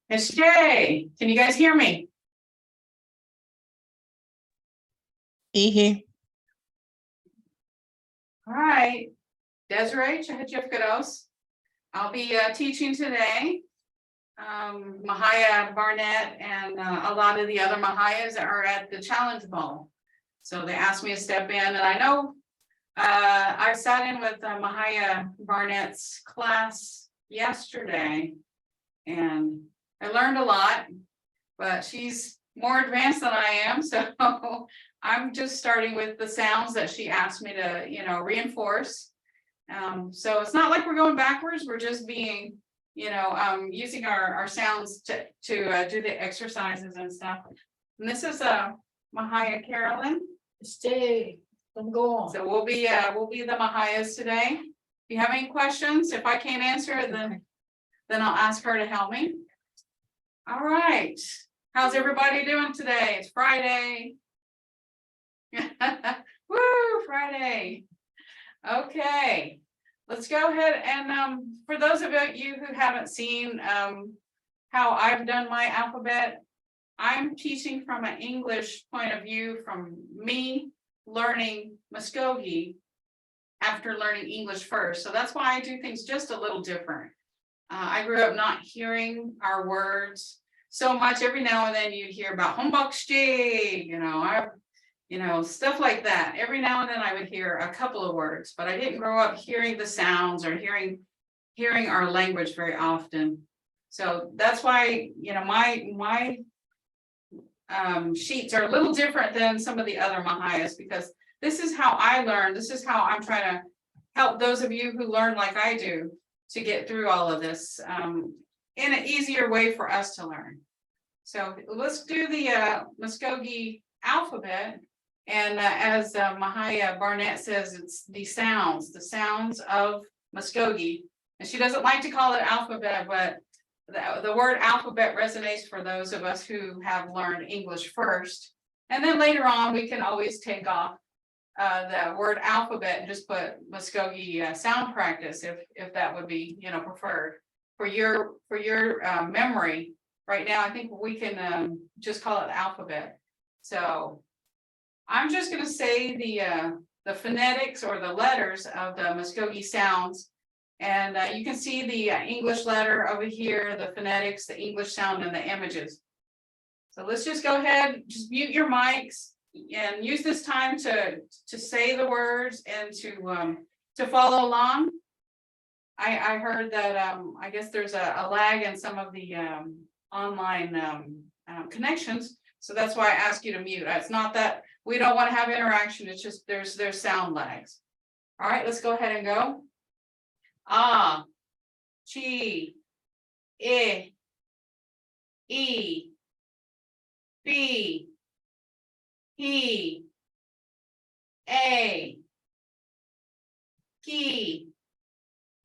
It's Jay. Can you guys hear me? Ihe. All right. Desiree Chahajifkados. I'll be teaching today. Mvhayv Barnett and a lot of the other Mvhayvs are at the Challenge Bowl. So they asked me to step in, and I know I sat in with Mvhayv Barnett's class yesterday, and I learned a lot, but she's more advanced than I am. So I'm just starting with the sounds that she asked me to, reinforce. So it's not like we're going backwards. We're just being, using our sounds to do the exercises and stuff. And this is Mvhayv Carolyn. Stay. I'm going. So we'll be the Mvhayvs today. If you have any questions, if I can't answer it, then I'll ask her to help me. All right. How's everybody doing today? It's Friday. Woo, Friday. Okay, let's go ahead and for those of you who haven't seen how I've done my alphabet, I'm teaching from an English point of view, from me learning Mvskoke after learning English first. So that's why I do things just a little different. I grew up not hearing our words so much. Every now and then you'd hear about Mvskoke, stuff like that. Every now and then I would hear a couple of words, but I didn't grow up hearing the sounds or hearing our language very often. So that's why, my sheets are a little different than some of the other Mvhayvs, because this is how I learn. This is how I'm trying to help those of you who learn like I do to get through all of this in an easier way for us to learn. So let's do the Mvskoke alphabet. And as Mvhayv Barnett says, it's the sounds of Mvskoke. And she doesn't like to call it alphabet, but the word alphabet resonates for those of us who have learned English first. And then later on, we can always take off the word alphabet and just put Mvskoke sound practice if that would be preferred for your memory. Right now, I think we can just call it alphabet. So I'm just going to say the phonetics or the letters of the Mvskoke sounds, and you can see the English letter over here, the phonetics, the English sound, and the images. So let's just go ahead, just mute your mics and use this time to say the words and to follow along. I heard that I guess there's a lag in some of the online connections, so that's why I ask you to mute. It's not that we don't want to have interaction, it's just there's sound lags. All right, let's go ahead and go. Ah, chi, I, e, b, he, a, ki.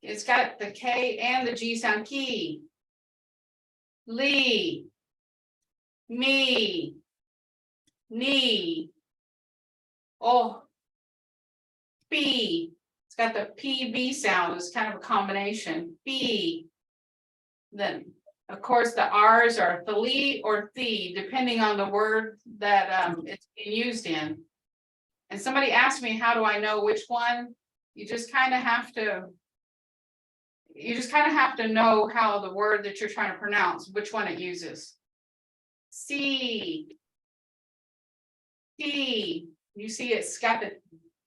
It's got the K and the G sound, ki. Li, me, ni. Oh, B. It's got the PB sound. It's kind of a combination. B. Then, of course, the R's are thli or thi, depending on the word that it's being used in. And somebody asked me, how do I know which one? You just kind of have to. You just kind of have to know how the word that you're trying to pronounce, which one it uses. C. D. You see it's got the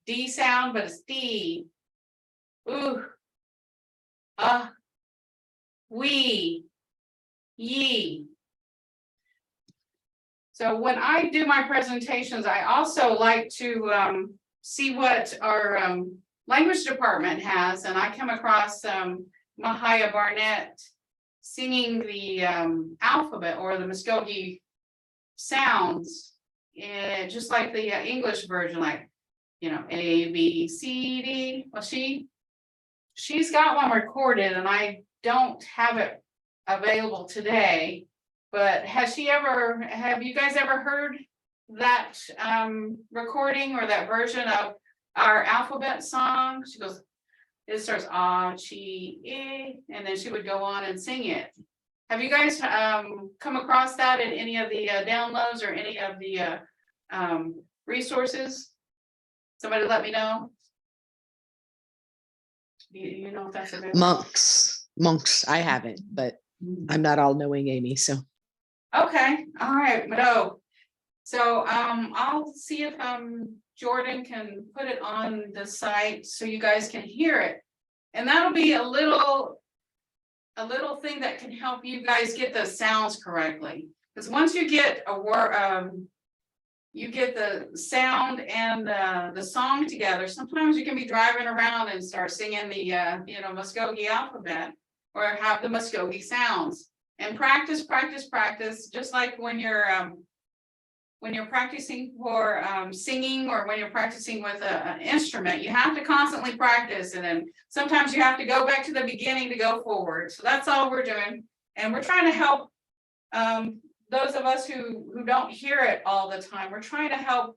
D sound, but it's D. Ooh. We. Ye. So when I do my presentations, I also like to see what our language department has, and I come across Mvhayv Barnett singing the alphabet or the Mvskoke sounds, just like the English version, like A, B, C, D. Well, she's got one recorded, and I don't have it available today. But have you guys ever heard that recording or that version of our alphabet song? She goes, it starts ah, chi, e, and then she would go on and sing it. Have you guys come across that in any of the downloads or any of the resources? Somebody let me know. You know if that's available? Monks, I haven't, but I'm not all knowing, Amy, so. Okay, all right, no. So I'll see if Jordan can put it on the site so you guys can hear it. And that'll be a little thing that can help you guys get the sounds correctly. Because once you get a word, you get the sound and the song together. Sometimes you can be driving around and start singing the Mvskoke alphabet or have the Mvskoke sounds. And practice, just like when you're practicing for singing or when you're practicing with an instrument, you have to constantly practice. And then sometimes you have to go back to the beginning to go forward. So that's all we're doing. And we're trying to help those of us who don't hear it all the time. We're trying to help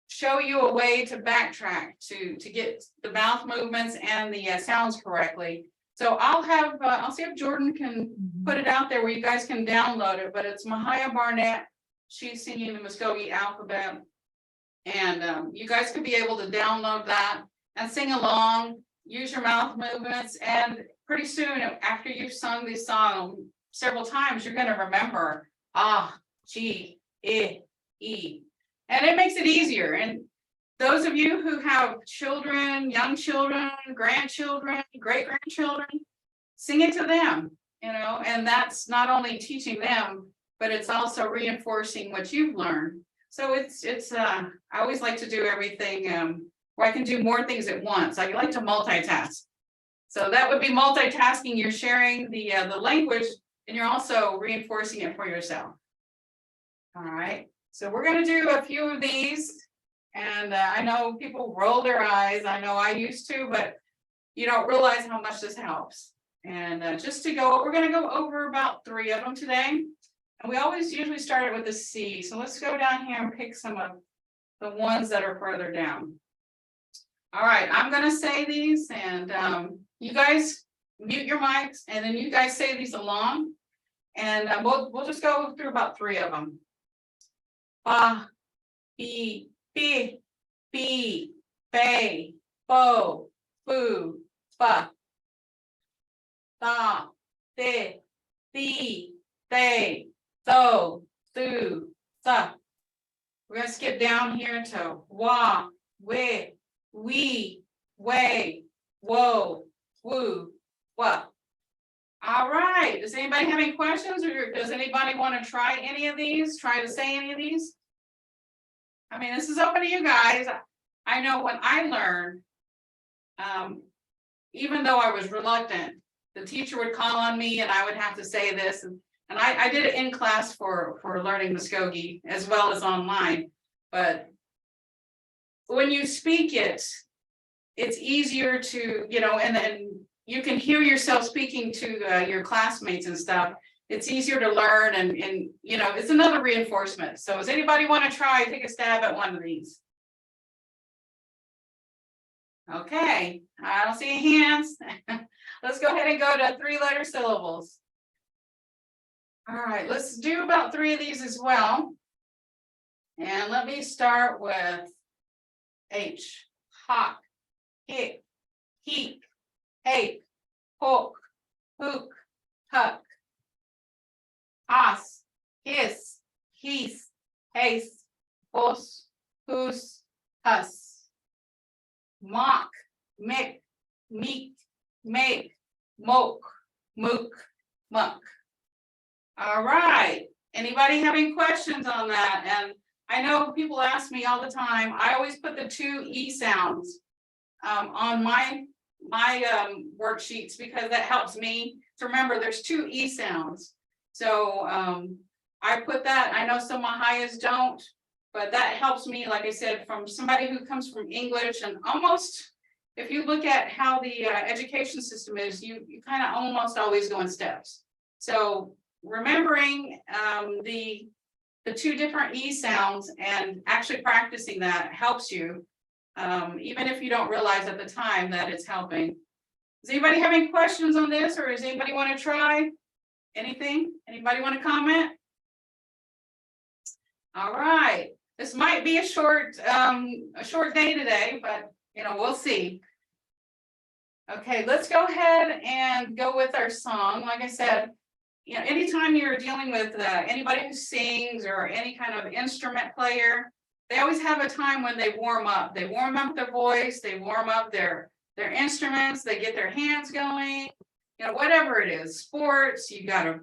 show you a way to backtrack to get the mouth movements and the sounds correctly. So I'll see if Jordan can put it out there where you guys can download it, but it's Mvhayv Barnett. She's singing the Mvskoke alphabet. And you guys could be able to download that and sing along, use your mouth movements. And pretty soon after you've sung this song several times, you're going to remember ah, G, I, E. And it makes it easier. And those of you who have children, young children, grandchildren, great-grandchildren, sing it to them, and that's not only teaching them, but it's also reinforcing what you've learned. So it's I always like to do everything where I can do more things at once. I like to multitask. So that would be multitasking. You're sharing the language and you're also reinforcing it for yourself. All right. So we're going to do a few of these. And I know people roll their eyes. I know I used to, but you don't realize how much this helps. And we're going to go over about 3 of them today. And we always usually start it with a C. So let's go down here and pick some of the ones that are further down. All right, I'm going to say these and you guys mute your mics and then you guys say these along. And we'll just go through about 3 of them. Ba, be, be, be, bay, bo, boo, ba. Da, de, the, they, so, do, sa. We're going to skip down here to wa, we, way, whoa, woo, what. All right. Does anybody have any questions or does anybody want to try any of these? Try to say any of these? I mean, this is open to you guys. I know when I learned, even though I was reluctant, the teacher would call on me and I would have to say this. And I did it in class for learning Mvskoke as well as online. But when you speak it, it's easier to, and then you can hear yourself speaking to your classmates and stuff. It's easier to learn and it's another reinforcement. So does anybody want to try, take a stab at one of these? Okay, I don't see any hands. Let's go ahead and go to 3-letter syllables. All right, let's do about 3 of these as well. And let me start with H. Hawk, hick, heek, hake, hook, hook, huck. Os, hiss, heath, haste, hos, whos, hus. Mock, mick, meek, make, moke, mook, muck. All right. Anybody having questions on that? And I know people ask me all the time. I always put the 2 E sounds on my worksheets because that helps me to remember there's 2 E sounds. So I put that. I know some Mvhayvs don't, but that helps me, like I said, from somebody who comes from English and almost, if you look at how the education system is, you kind of almost always go in steps. So remembering the 2 different E sounds and actually practicing that helps you, even if you don't realize at the time that it's helping. Does anybody have any questions on this or does anybody want to try? Anything? Anybody want to comment? All right, this might be a short day today, but we'll see. Okay, let's go ahead and go with our song. Like I said, anytime you're dealing with anybody who sings or any kind of instrument player, they always have a time when they warm up. They warm up their voice, they warm up their instruments, they get their hands going, whatever it is, sports, you gotta,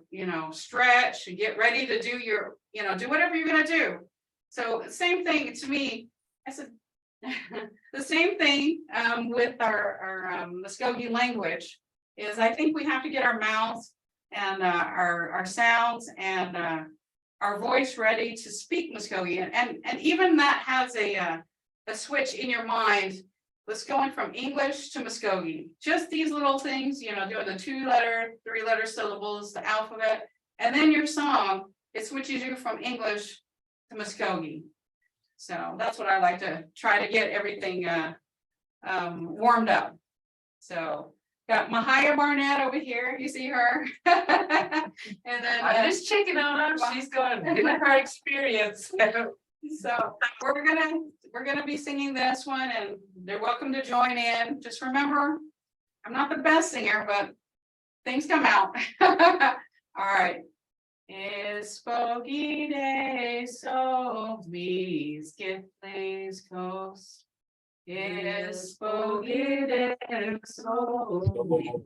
stretch, you get ready to do your, do whatever you're gonna do. So same thing to me. I said, the same thing with our Mvskoke language is I think we have to get our mouths and our sounds and our voice ready to speak Mvskoke, and even that has a switch in your mind. Let's going from English to Mvskoke. Just these little things, doing the 2-letter, 3-letter syllables, the alphabet, and then your song, it switches you from English to Mvskoke. So that's what I like to try to get everything warmed up. So got Mvhayv Barnett over here. You see her, and then I'm just checking on her. She's going to get her experience. So we're gonna be singing this one, and they're welcome to join in. Just remember, I'm not the best singer, but things come out. All right. Mvskoke de so mis gifles cos. Mvskoke de so mis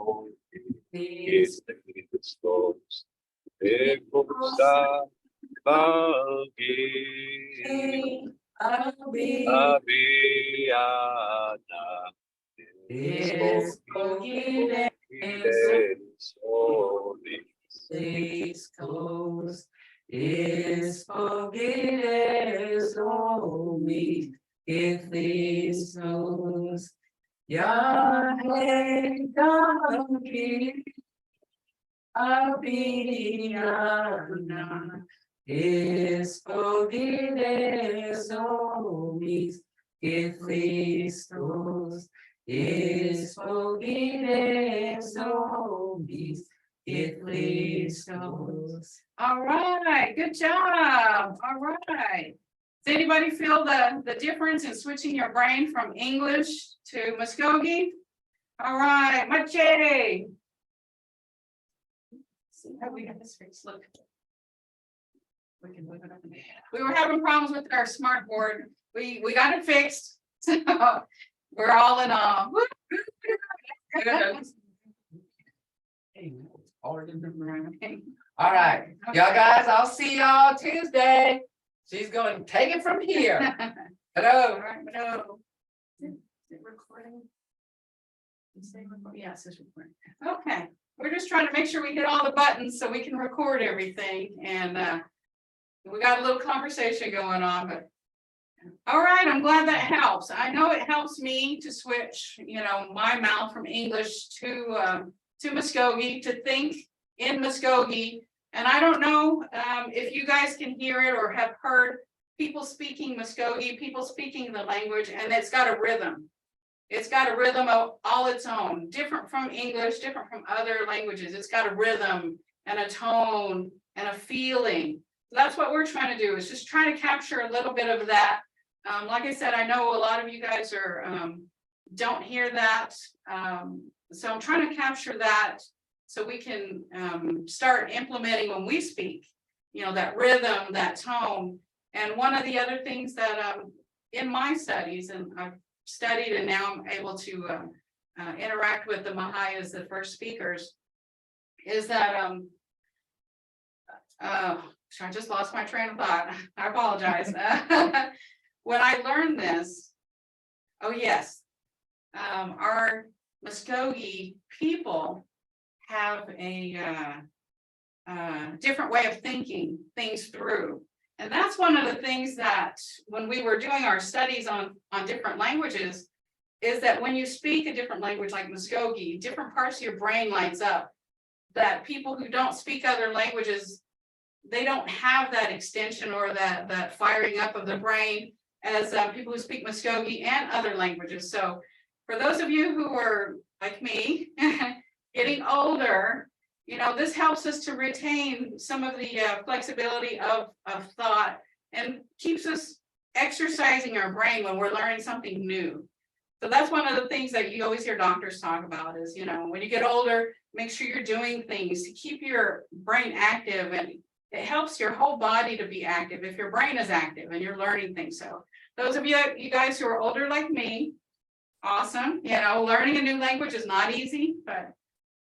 All right, good job. All right. Does anybody feel the difference in switching your brain from English to Mvskoke? All right, Mache. See how we got this fixed. Look. We can move it up and down. We were having problems with our smart board. We got it fixed. So we're all in awe. All right, y'all guys, I'll see y'all Tuesday. She's going to take it from here. Hello. All right, no. Is it recording? Yes, it's recording. Okay, we're just trying to make sure we hit all the buttons so we can record everything, and we got a little conversation going on, but all right, I'm glad that helps. I know it helps me to switch, my mouth from English to Mvskoke, to think in Mvskoke. And I don't know if you guys can hear it or have heard people speaking Mvskoke, people speaking the language, and it's got a rhythm. It's got a rhythm of all its own, different from English, different from other languages. It's got a rhythm and a tone and a feeling. That's what we're trying to do, is just trying to capture a little bit of that. Like I said, I know a lot of you guys are don't hear that. So I'm trying to capture that so we can start implementing when we speak, that rhythm, that tone. And one of the other things that in my studies, and I've studied and now I'm able to interact with the Mvhayvs, the first speakers, is that I just lost my train of thought. I apologize. When I learned this, oh yes, our Mvskoke people have a different way of thinking things through. And that's one of the things that when we were doing our studies on different languages, is that when you speak a different language like Mvskoke, different parts of your brain lights up, that people who don't speak other languages, they don't have that extension or that firing up of the brain as people who speak Mvskoke and other languages. So for those of you who are like me, getting older, you know, this helps us to retain some of the flexibility of thought and keeps us exercising our brain when we're learning something new. So that's one of the things that you always hear doctors talk about is, you know, when you get older, make sure you're doing things to keep your brain active, and it helps your whole body to be active if your brain is active and you're learning things. So those of you guys who are older like me, awesome. You know, learning a new language is not easy, but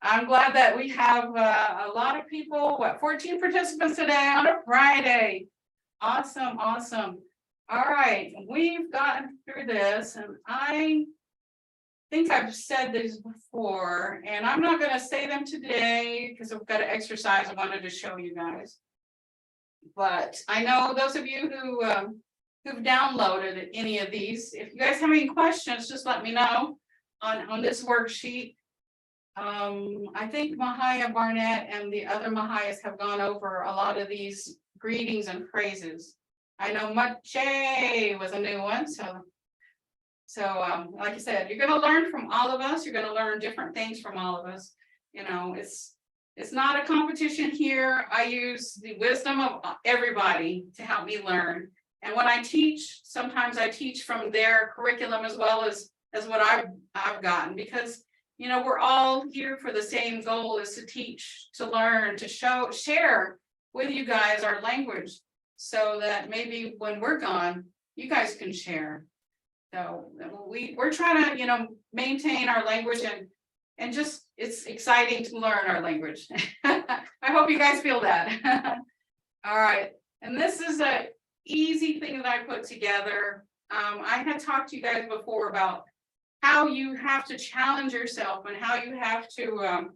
I'm glad that we have a lot of people, 14 participants today on a Friday. Awesome, awesome. All right, we've gotten through this, and I think I've said these before, and I'm not going to say them today because I've got an exercise I wanted to show you guys. But I know those of you who've downloaded any of these, if you guys have any questions, just let me know on this worksheet. I think Mvhayv Barnett and the other Mvhayvs have gone over a lot of these greetings and phrases. I know Mache was a new one, so like I said, you're going to learn from all of us. You're going to learn different things from all of us. You know, it's not a competition here. I use the wisdom of everybody to help me learn. And when I teach, sometimes I teach from their curriculum as well as what I've gotten, because you know, we're all here for the same goal, is to teach, to learn, to share with you guys our language, so that maybe when we're gone, you guys can share. So we're trying to, you know, maintain our language, and just, it's exciting to learn our language. I hope you guys feel that. All right, and this is a easy thing that I put together. I had talked to you guys before about how you have to challenge yourself and how you have to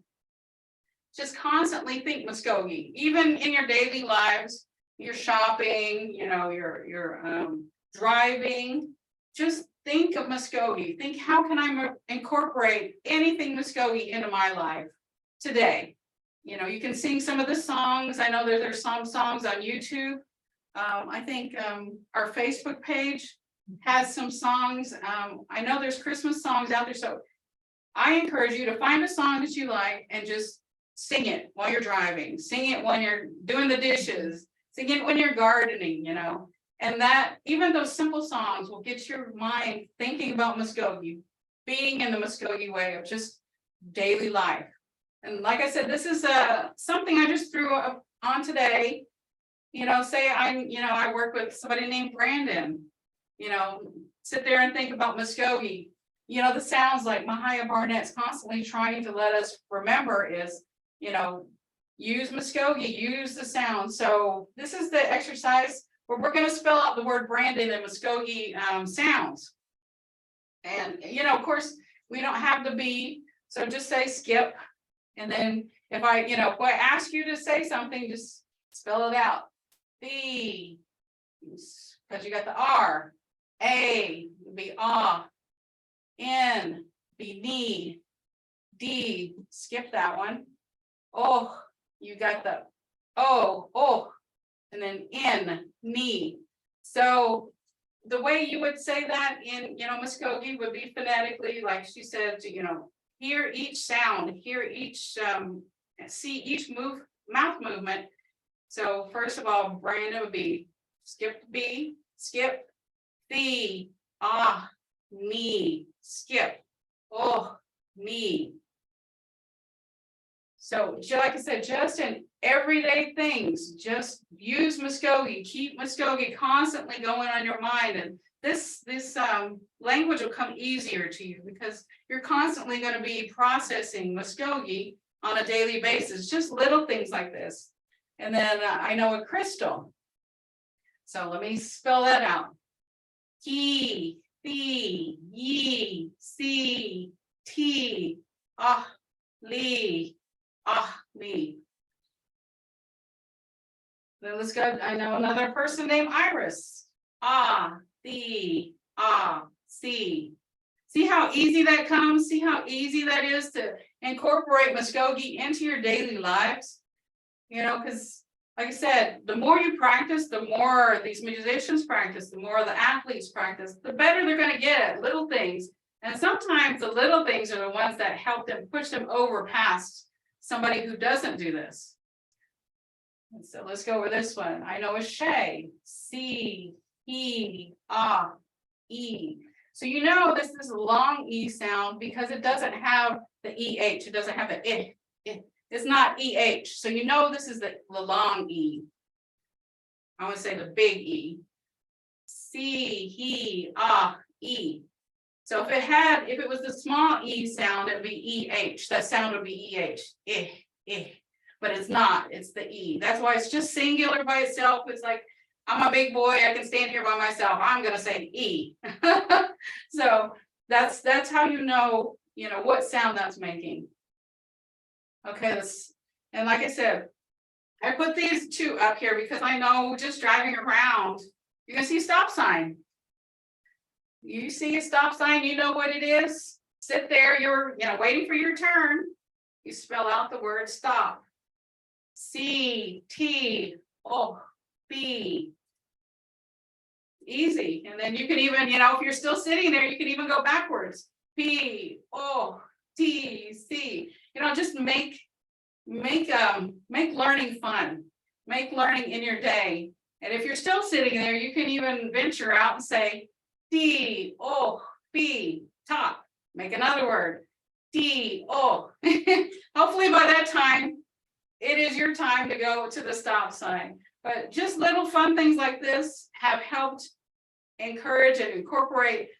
just constantly think Mvskoke, even in your daily lives, you're shopping, you know, you're driving, just think of Mvskoke. Think, how can I incorporate anything Mvskoke into my life today? You know, you can sing some of the songs. I know there's some songs on YouTube. I think our Facebook page has some songs. I know there's Christmas songs out there, so I encourage you to find a song that you like and just sing it while you're driving, sing it when you're doing the dishes, sing it when you're gardening, you know, and that even those simple songs will get your mind thinking about Mvskoke, being in the Mvskoke way of just daily life. And like I said, this is something I just threw on today. You know, say I work with somebody named Brandon. You know, sit there and think about Mvskoke. You know, the sounds like Mvhayv Barnett's constantly trying to let us remember is, you know, use Mvskoke, use the sound. So this is the exercise where we're going to spell out the word Brandon and Mvskoke sounds. And, you know, of course, we don't have the B, so just say skip. And then if I ask you to say something, just spell it out. B, because you got the R. A be ah, N be knee, D skip that one. Oh, you got the oh, and then N knee. So the way you would say that in Mvskoke would be phonetically, like she said, hear each sound, hear each see each mouth movement. So first of all, Brandon would be skip B, skip. B, ah, me, skip, oh, me. So like I said, just in everyday things, just use Mvskoke, keep Mvskoke constantly going on your mind. And this language will come easier to you because you're constantly going to be processing Mvskoke on a daily basis, just little things like this. And then I know a crystal. So let me spell that out. Ki, thi, yi, si, ti, ah, li, ah, me. Then let's go. I know another person named Iris. Ah, the, ah, see. See how easy that comes? See how easy that is to incorporate Mvskoke into your daily lives? You know, because like I said, the more you practice, the more these musicians practice, the more the athletes practice, the better they're going to get at little things. And sometimes the little things are the ones that help them push them over past somebody who doesn't do this. And so let's go with this one. I know a Shay. C, E, ah, E. So you know this is a long E sound because it doesn't have the EH. It doesn't have the I. It's not EH. So you know this is the long E. I would say the big E. C, he, ah, E. So if it was the small E sound, it would be EH. That sound would be EH. But it's not, it's the E. That's why it's just singular by itself. It's like, I'm a big boy, I can stand here by myself. I'm gonna say E. So that's how you know what sound that's making. Okay, and like I said, I put these two up here because I know just driving around, you're gonna see a stop sign. You see a stop sign, you know what it is. Sit there, you're waiting for your turn. You spell out the word stop. C, T, O, B. Easy. And then you can even, if you're still sitting there, you can even go backwards. P, O, T, C. Just make learning fun. Make learning in your day. And if you're still sitting there, you can even venture out and say D, O, B, top. Make another word. D, O. Hopefully by that time, it is your time to go to the stop sign. But just little fun things like this have helped encourage and incorporate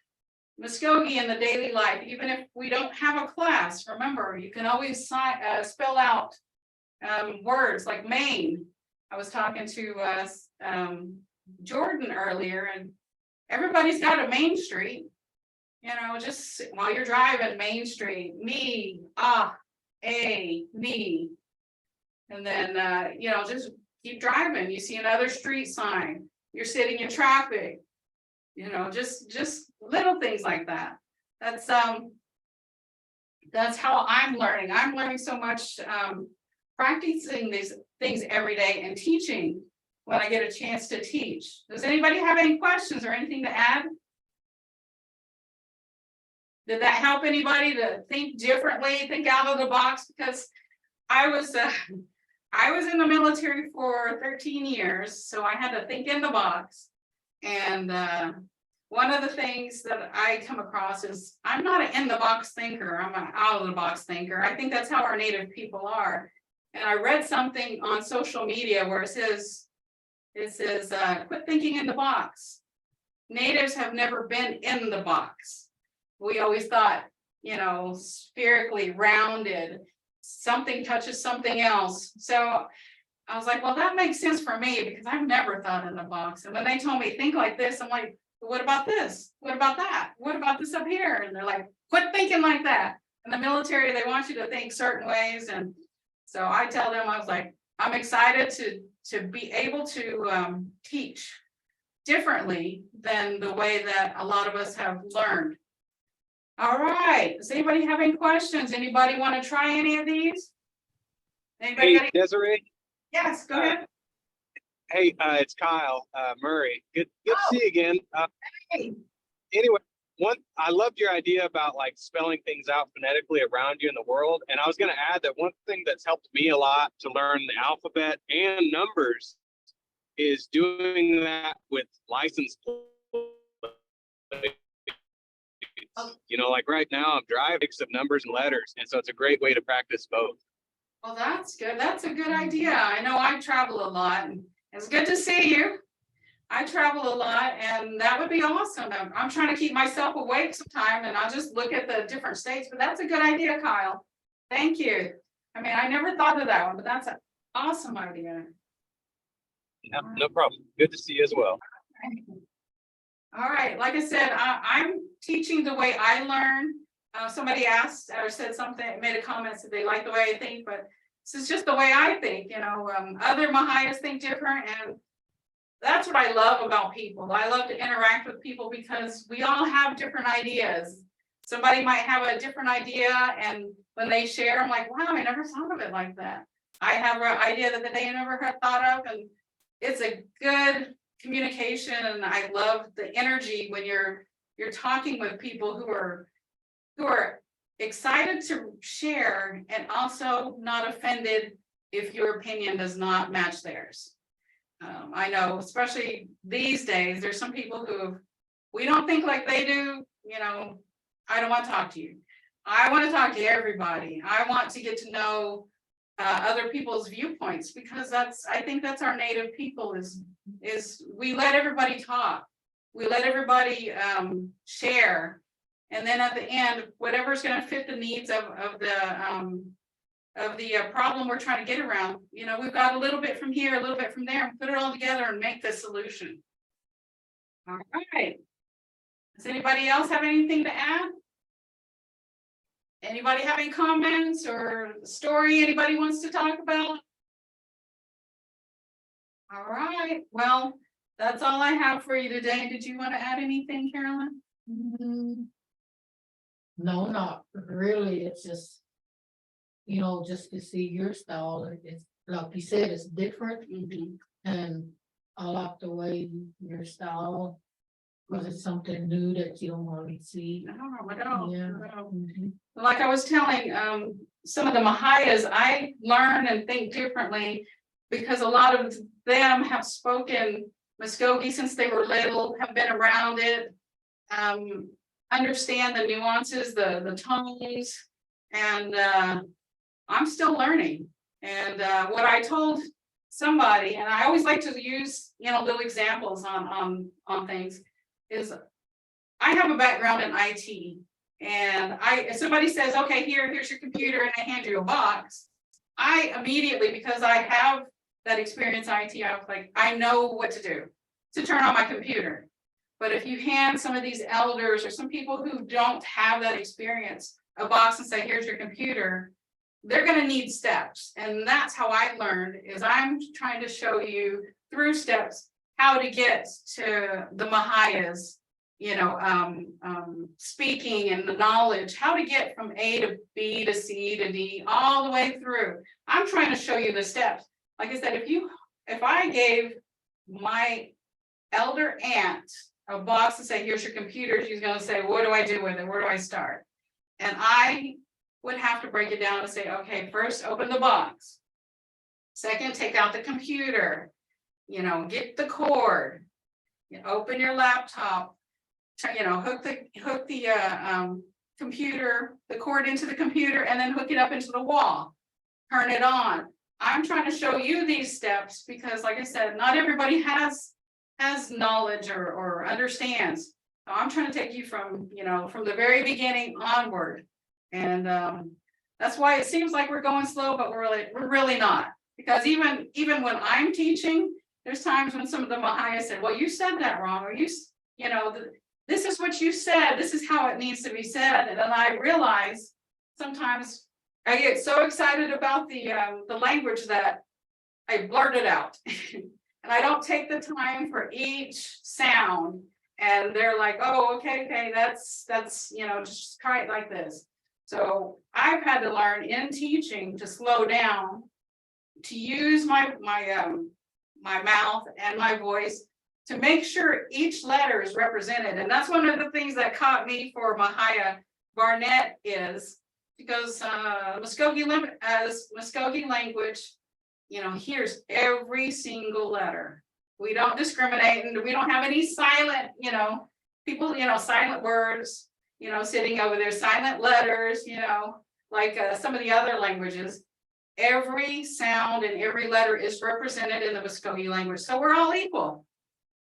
Mvskoke in the daily life. Even if we don't have a class, remember, you can always spell out words like Maine. I was talking to Jordan earlier, and everybody's got a Main Street. Just while you're driving Main Street, me, ah, a, me. And then, just keep driving. You see another street sign, you're sitting in traffic, just little things like that. That's how I'm learning. I'm learning so much, practicing these things every day and teaching when I get a chance to teach. Does anybody have any questions or anything to add? Did that help anybody to think differently, think out of the box? Because I was in the military for 13 years, so I had to think in the box. And one of the things that I come across is I'm not an in the box thinker, I'm an out of the box thinker. I think that's how our Native people are. And I read something on social media where it says, quit thinking in the box. Natives have never been in the box. We always thought, spherically rounded, something touches something else. So I was like, well, that makes sense for me because I've never thought in the box. And when they told me think like this, I'm like, what about this? What about that? What about this up here? And they're like, quit thinking like that. In the military, they want you to think certain ways. And so I tell them, I was like, I'm excited to be able to teach differently than the way that a lot of us have learned. All right. Does anybody have any questions? Anybody want to try any of these? Anybody Hey, got any? Desiree. Yes, go ahead. Hey, it's Kyle Murray. Good to see you again. Hey. Anyway, I loved your idea about like spelling things out phonetically around you in the world. And I was going to add that one thing that's helped me a lot to learn the alphabet and numbers is doing that with license plates. Like right now I'm driving mix of numbers and letters. And so it's a great way to practice both. Well, that's good. That's a good idea. I know I travel a lot, and it's good to see you. I travel a lot, and that would be awesome. I'm trying to keep myself awake sometime, and I'll just look at the different states, but that's a good idea, Kyle. Thank you. I mean, I never thought of that one, but that's an awesome idea. Yeah, no problem. Good to see you as well. All right, like I said, I'm teaching the way I learn. Somebody asked or said something, made a comment, said they like the way I think, but this is just the way I think. Other Mvhayvs think different, and that's what I love about people. I love to interact with people because we all have different ideas. Somebody might have a different idea, and when they share, I'm like, wow, I never thought of it like that. I have an idea that they never had thought of, and it's a good communication. And I love the energy when you're talking with people who are excited to share and also not offended if your opinion does not match theirs. I know, especially these days, there's some people who, we don't think like they do, you know, I don't want to talk to you. I want to talk to everybody. I want to get to know other people's viewpoints, because I think that's our native people is we let everybody talk. We let everybody share. And then at the end, whatever's going to fit the needs of the problem we're trying to get around, you know, we've got a little bit from here, a little bit from there, and put it all together and make the solution. All right. Does anybody else have anything to add? Anybody have any comments or story anybody wants to talk about? All right, well, that's all I have for you today. Did you want to add anything, Carolyn? No, not really. It's just, you know, just to see your style. It's like you said, it's different, and I like the way your style, because it's something new that you don't really see. No, I don't. Yeah. I don't. Mhm. Like I was telling some of the Mvhayvs, I learn and think differently because a lot of them have spoken Mvskoke since they were little, have been around it, understand the nuances, the tones, and I'm still learning. And what I told somebody, and I always like to use, you know, little examples on things, is I have a background in IT. And if somebody says, okay, here's your computer, and I hand you a box, I immediately, because I have that experience in IT, I was like, I know what to do to turn on my computer. But if you hand some of these elders or some people who don't have that experience a box and say, here's your computer, they're going to need steps. And that's how I learned, is I'm trying to show you through steps how to get to the Mvhayvs, you know, speaking and the knowledge, how to get from A to B to C to D, all the way through. I'm trying to show you the steps. Like I said, if I gave my elder aunt a box and say, here's your computer, she's going to say, what do I do with it? Where do I start? And I would have to break it down and say, okay, first open the box. Second, take out the computer, you know, get the cord, you know, open your laptop, you know, hook the computer, the cord into the computer, and then hook it up into the wall, turn it on. I'm trying to show you these steps because, like I said, not everybody has knowledge or understands. So I'm trying to take you from, you know, from the very beginning onward. And that's why it seems like we're going slow, but we're really not. Because even when I'm teaching, there's times when some of the Mvhayvs said, well, you said that wrong, or you know, this is what you said, this is how it needs to be said. And then I realize sometimes I get so excited about the language that I blurt it out. And I don't take the time for each sound. And they're like, oh, okay, that's, you know, just try it like this. So I've had to learn in teaching to slow down, to use my mouth and my voice to make sure each letter is represented. And that's one of the things that caught me for Mvhayv Barnett, is because Mvskoke language, you know, here's every single letter. We don't discriminate, and we don't have any silent, you know, people, you know, silent words, you know, sitting over there, silent letters, you know, like some of the other languages. Every sound and every letter is represented in the Mvskoke language. So we're all equal.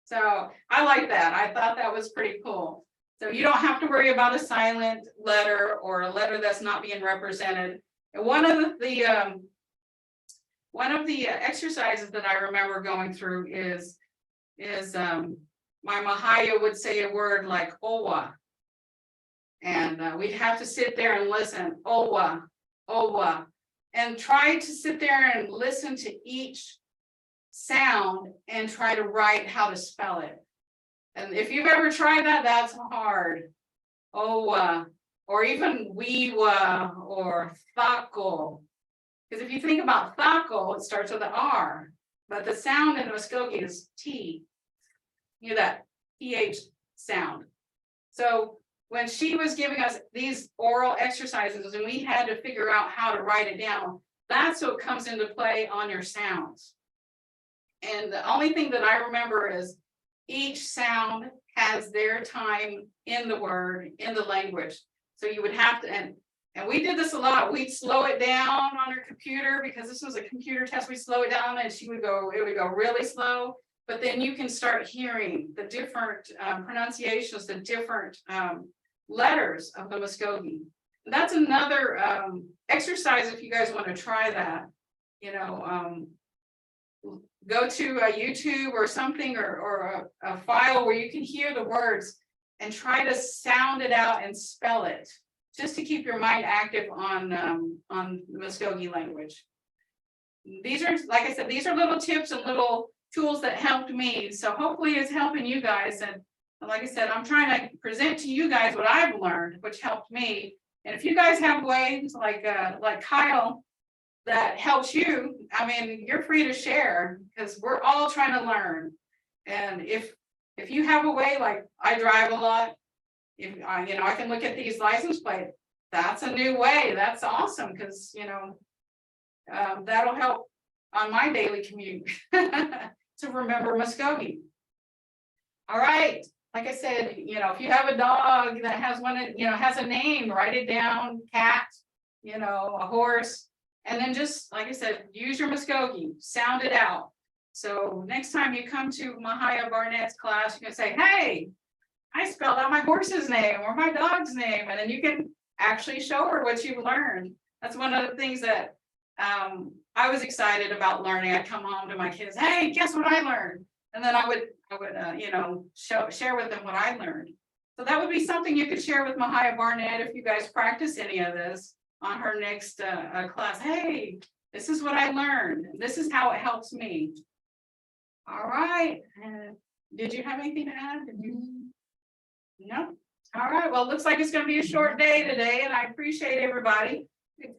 So I like that. I thought that was pretty cool. So you don't have to worry about a silent letter or a letter that's not being represented. And one of the exercises that I remember going through is my Mvhayv would say a word like owa. And we'd have to sit there and listen, owa, owa, and try to sit there and listen to each sound and try to write how to spell it. And if you've ever tried that, that's hard. Owa, or even wewa, or thako. Because if you think about thako, it starts with an R, but the sound in Mvskoke is T. You hear that TH sound. So when she was giving us these oral exercises and we had to figure out how to write it down, that's what comes into play on your sounds. And the only thing that I remember is each sound has their time in the word, in the language. So you would have to, and we did this a lot. We'd slow it down on her computer because this was a computer test. We slow it down and it would go really slow. But then you can start hearing the different pronunciations, the different letters of the Mvskoke. That's another exercise if you guys want to try that. You know, go to a YouTube or something or a file where you can hear the words and try to sound it out and spell it, just to keep your mind active on the Mvskoke language. These are, like I said, these are little tips and little tools that helped me. So hopefully it's helping you guys. And like I said, I'm trying to present to you guys what I've learned, which helped me. And if you guys have ways like Kyle that helps you, I mean, you're free to share because we're all trying to learn. And if you have a way, like I drive a lot, if you know, I can look at these license plates. That's a new way. That's awesome because you know that'll help on my daily commute to remember Mvskoke. All right, like I said, you know, if you have a dog that has one, you know, has a name, write it down. Cat, you know, a horse, and then just like I said, use your Mvskoke, sound it out. So next time you come to Mvhayv Barnett's class, you can say, "Hey, I spelled out my horse's name or my dog's name," and then you can actually show her what you've learned. That's one of the things that I was excited about learning. I'd come home to my kids, "Hey, guess what I learned?" And then I would you know, share with them what I learned. So that would be something you could share with Mvhayv Barnett if you guys practice any of this on her next class. "Hey, this is what I learned. This is how it helps me." All right. Did you have anything to add? Did you? No. All right. Well, it looks like it's going to be a short day today, and I appreciate everybody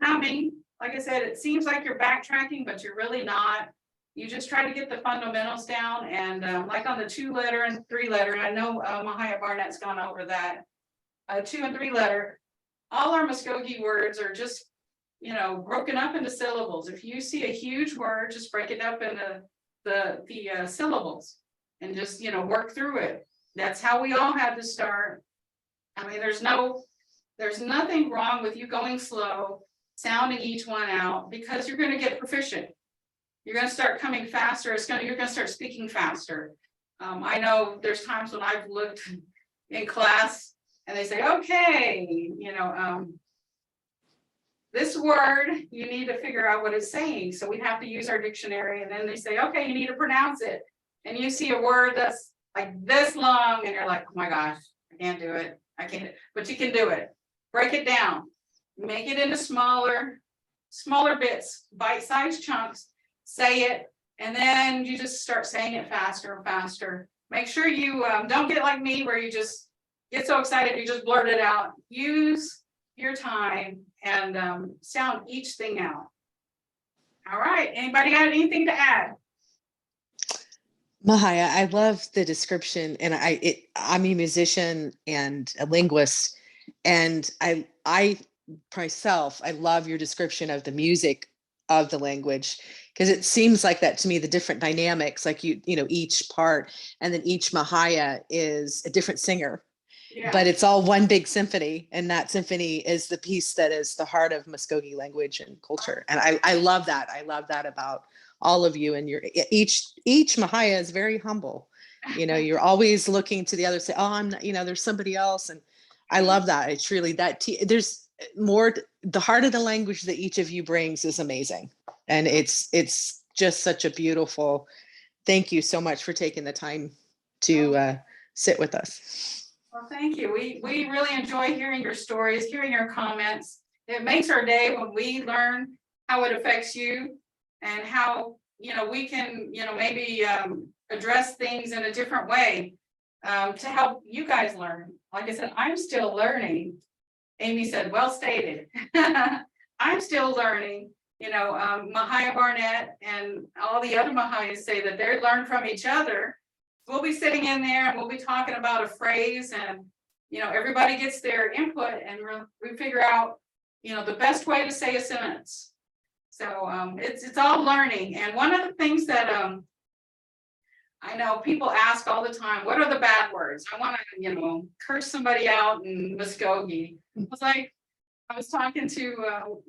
coming. Like I said, it seems like you're backtracking, but you're really not. You just try to get the fundamentals down, and like on the 2-letter and 3-letter, I know Mvhayv Barnett's gone over that. 2 and 3-letter, all our Mvskoke words are just, you know, broken up into syllables. If you see a huge word, just break it up into the syllables and just, you know, work through it. That's how we all had to start. I mean, there's nothing wrong with you going slow, sounding each one out, because you're going to get proficient. You're going to start coming faster. You're going to start speaking faster. I know there's times when I've looked in class and they say, "Okay, you know, this word, you need to figure out what it's saying." So we have to use our dictionary, and then they say, "Okay, you need to pronounce it." And you see a word that's like this long, and you're like, "Oh my gosh, I can't do it. I can't," but you can do it. Break it down, make it into smaller bits, bite-sized chunks, say it, and then you just start saying it faster and faster. Make sure you don't get like me where you just get so excited, you just blurt it out. Use your time and sound each thing out. All right, anybody got anything to add? Mvhayv, I love the description, and I'm a musician and a linguist, and I myself, I love your description of the music of the language, because it seems like that to me, the different dynamics, like you know, each part, and then each Mvhayv is a different singer. Yeah. But it's all one big symphony, and that symphony is the piece that is the heart of Mvskoke language and culture. And I love that. I love that about all of you. And each Mvhayv is very humble. You know, you're always looking to the other, say, "Oh, I'm not," you know, there's somebody else. And I love that. It's really that there's more, the heart of the language that each of you brings is amazing. And it's just such a beautiful, thank you so much for taking the time to sit with us. Well, thank you. We really enjoy hearing your stories, hearing your comments. It makes our day when we learn how it affects you and how, you know, we can, you know, maybe address things in a different way to help you guys learn. Like I said, I'm still learning. Amy said, "Well stated." I'm still learning. You know, Mvhayv Barnett and all the other Mvhayvs say that they learn from each other. We'll be sitting in there and we'll be talking about a phrase, and everybody gets their input and we figure out, the best way to say a sentence. So it's all learning. And one of the things that I know people ask all the time, what are the bad words? I want to, curse somebody out in Mvskoke. I was talking to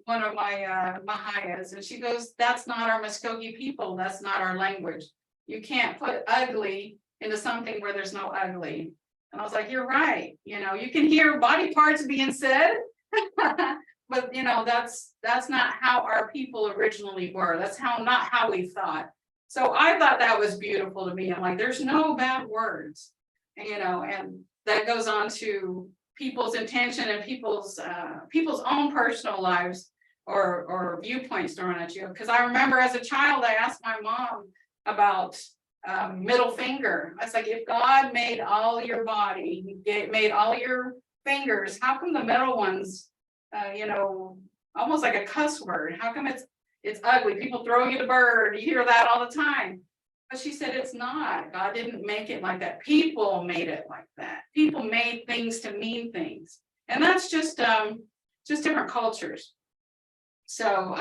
one of my Mvhayvs, and she goes, that's not our Mvskoke people. That's not our language. You can't put ugly into something where there's no ugly. And I was like, you're right. You can hear body parts being said, but that's not how our people originally were. That's not how we thought. So I thought that was beautiful to me. I'm like, there's no bad words, and that goes on to people's intention and people's own personal lives or viewpoints thrown at you. Because I remember as a child, I asked my mom about middle finger. I was like, if God made all your body, made all your fingers, how come the middle ones, almost like a cuss word? How come it's ugly? People throw you the bird. You hear that all the time. But she said, it's not. God didn't make it like that. People made it like that. People made things to mean things. And that's just different cultures. So,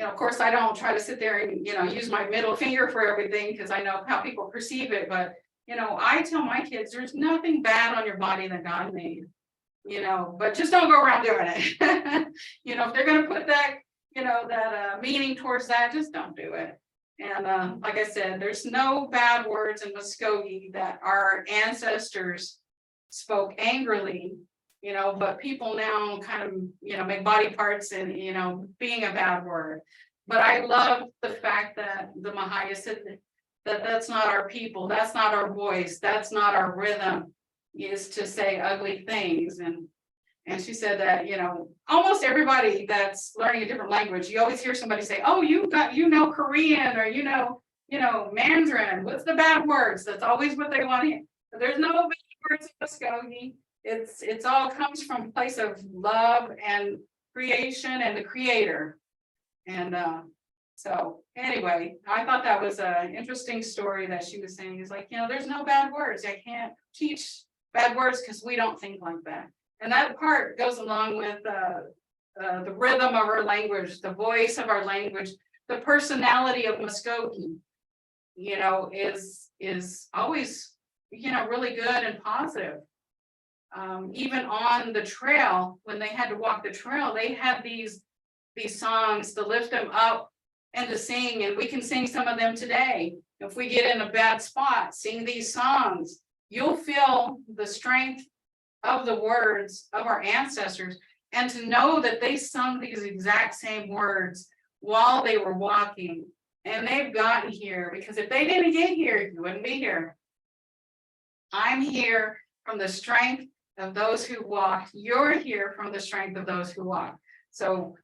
of course, I don't try to sit there and, use my middle finger for everything because I know how people perceive it. But, I tell my kids, there's nothing bad on your body that God made, but just don't go around doing it. If they're going to put that, that meaning towards that, just don't do it. And like I said, there's no bad words in Mvskoke that our ancestors spoke angrily, but people now kind of, make body parts and, being a bad word. But I love the fact that the Mvhayv said that that's not our people, that's not our voice, that's not our rhythm, is to say ugly things. And she said that, almost everybody that's learning a different language, you always hear somebody say, oh, Korean, or, Mandarin. What's the bad words? That's always what they want to hear. But there's no bad words in Mvskoke. It's all comes from a place of love and creation and the creator. And so anyway, I thought that was an interesting story that she was saying. Is like, there's no bad words. I can't teach bad words because we don't think like that. And that part goes along with the rhythm of our language, the voice of our language, the personality of Mvskoke, is always, really good and positive. Even on the trail, when they had to walk the trail, they had these songs to lift them up and to sing, and we can sing some of them today. If we get in a bad spot, sing these songs, you'll feel the strength of the words of our ancestors, and to know that they sung these exact same words while they were walking, and they've gotten here, because if they didn't get here, you wouldn't be here. I'm here from the strength of those who walk. You're here from the strength of those who walk. So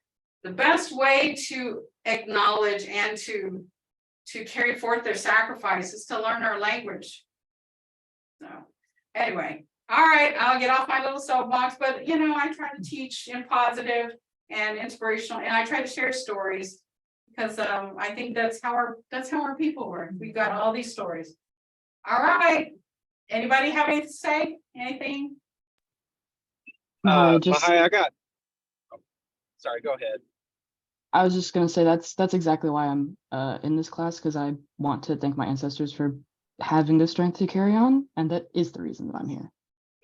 the best way to acknowledge and to carry forth their sacrifice is to learn our language. So anyway, all right, I'll get off my little soapbox, but I try to teach in positive and inspirational, and I try to share stories because I think that's how our people work. We've got all these stories. All right, anybody have anything to say? Anything? Mvhayv, sorry, go ahead. I was just going to say that's exactly why I'm in this class, because I want to thank my ancestors for having the strength to carry on, and that is the reason that I'm here.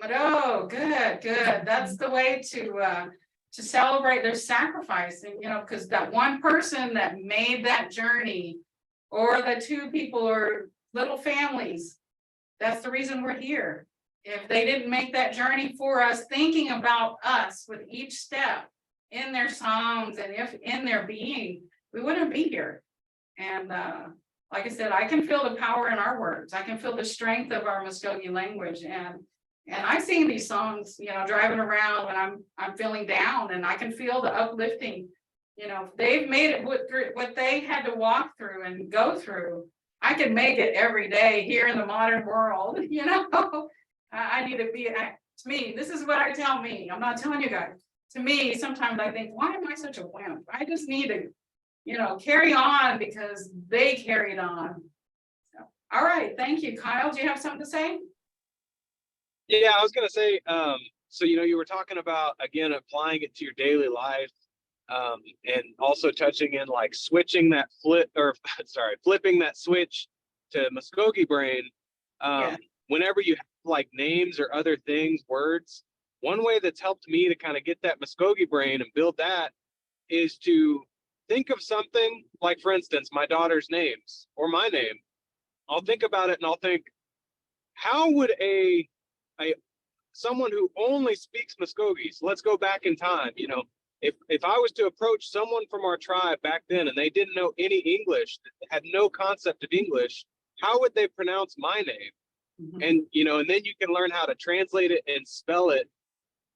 Oh, good. That's the way to celebrate their sacrifice, and because that one person that made that journey, or the two people or little families, that's the reason we're here. If they didn't make that journey for us, thinking about us with each step in their songs and if in their being, we wouldn't be here. And like I said, I can feel the power in our words. I can feel the strength of our Mvskoke language, and I sing these songs, driving around when I'm feeling down, and I can feel the uplifting. They've made it through what they had to walk through and go through. I can make it every day here in the modern world. I need to be. To me, this is what I tell me. I'm not telling you guys. To me, sometimes I think, why am I such a wimp? I just need to, carry on because they carried on. So, all right, thank you, Kyle. Do you have something to say? Yeah, I was gonna say, so you were talking about again applying it to your daily life, and also touching in like switching that flipping that switch to Muskogee brain. Yeah. Whenever you have like names or other things, words, one way that's helped me to kind of get that Muskogee brain and build that is to think of something like, for instance, my daughter's names or my name. I'll think about it and I'll think, how would a someone who only speaks Muskogee, so let's go back in time, if I was to approach someone from our tribe back then and they didn't know any English, had no concept of English, how would they pronounce my name? And and then you can learn how to translate it and spell it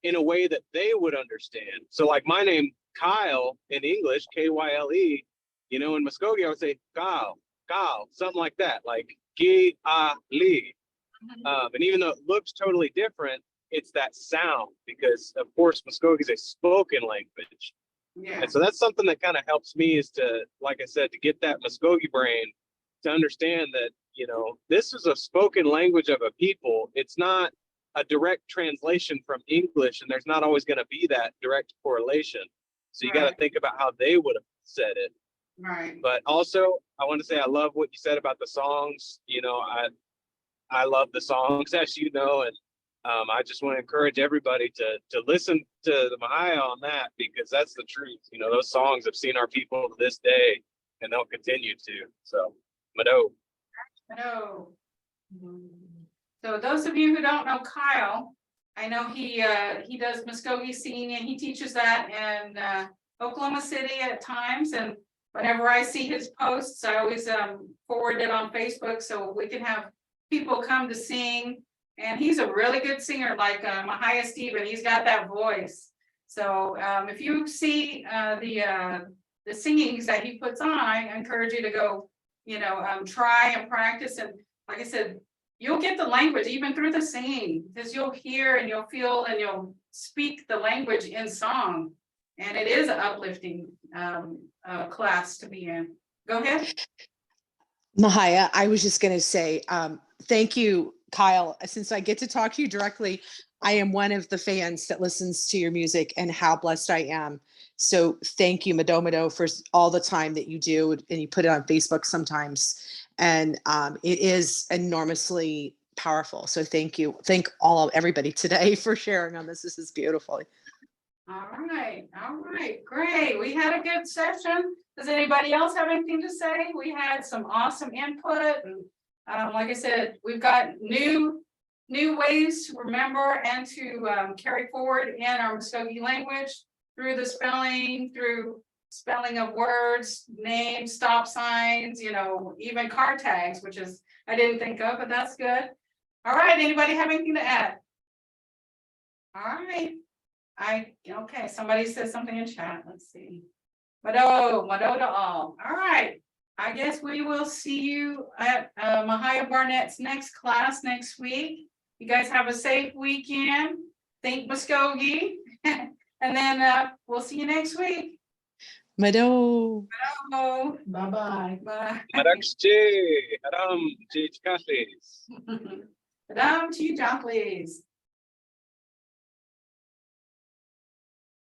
in a way that they would understand. So like my name, Kyle, in English, Kyle, in Muskogee, I would say Kyle, something like that, like Li. And even though it looks totally different, it's that sound, because of course Muskogee is a spoken language. Yeah. And so that's something that kind of helps me, is to, like I said, to get that Muskogee brain to understand that, this is a spoken language of a people. It's not a direct translation from English, and there's not always going to be that direct correlation. So you got to Right. think about how they would have said it. Right. But also, I want to say I love what you said about the songs. I love the songs, as you know, and I just want to encourage everybody to listen to the Mvhayv on that, because that's the truth. Those songs have seen our people to this day, and they'll continue to. So, Mado. Hello. So those of you who don't know Kyle, I know he does Muskogee singing, and he teaches that in Oklahoma City at times. And whenever I see his posts, I always forward it on Facebook so we can have people come to sing. And he's a really good singer, like Mvhayv Stephen. He's got that voice. So if you see the singings that he puts on, I encourage you to go, try and practice. And like I said, you'll get the language even through the singing, because you'll hear and you'll feel and you'll speak the language in song. And it is an uplifting class to be in. Go ahead. Mvhayv, I was just going to say, thank you, Kyle. Since I get to talk to you directly, I am one of the fans that listens to your music, and how blessed I am. So thank you, Mado, for all the time that you do, and you put it on Facebook sometimes. And it is enormously powerful. So thank you. Thank everybody today for sharing on this. This is beautiful. All right, great. We had a good session. Does anybody else have anything to say? We had some awesome input, and like I said, we've got new ways to remember and to carry forward in our Muskogee language through the spelling of words, names, stop signs, even car tags, which is I didn't think of, but that's good. All right, anybody have anything to add? All right. Okay, somebody says something in chat. Let's see. Mado to all. All right. I guess we will see you at Mvhayv Barnett's next class next week. You guys have a safe weekend. Think Muskogee. And then we'll see you next week. Mado. Bye-bye. Bye. Madam, Madam, to you, John, please.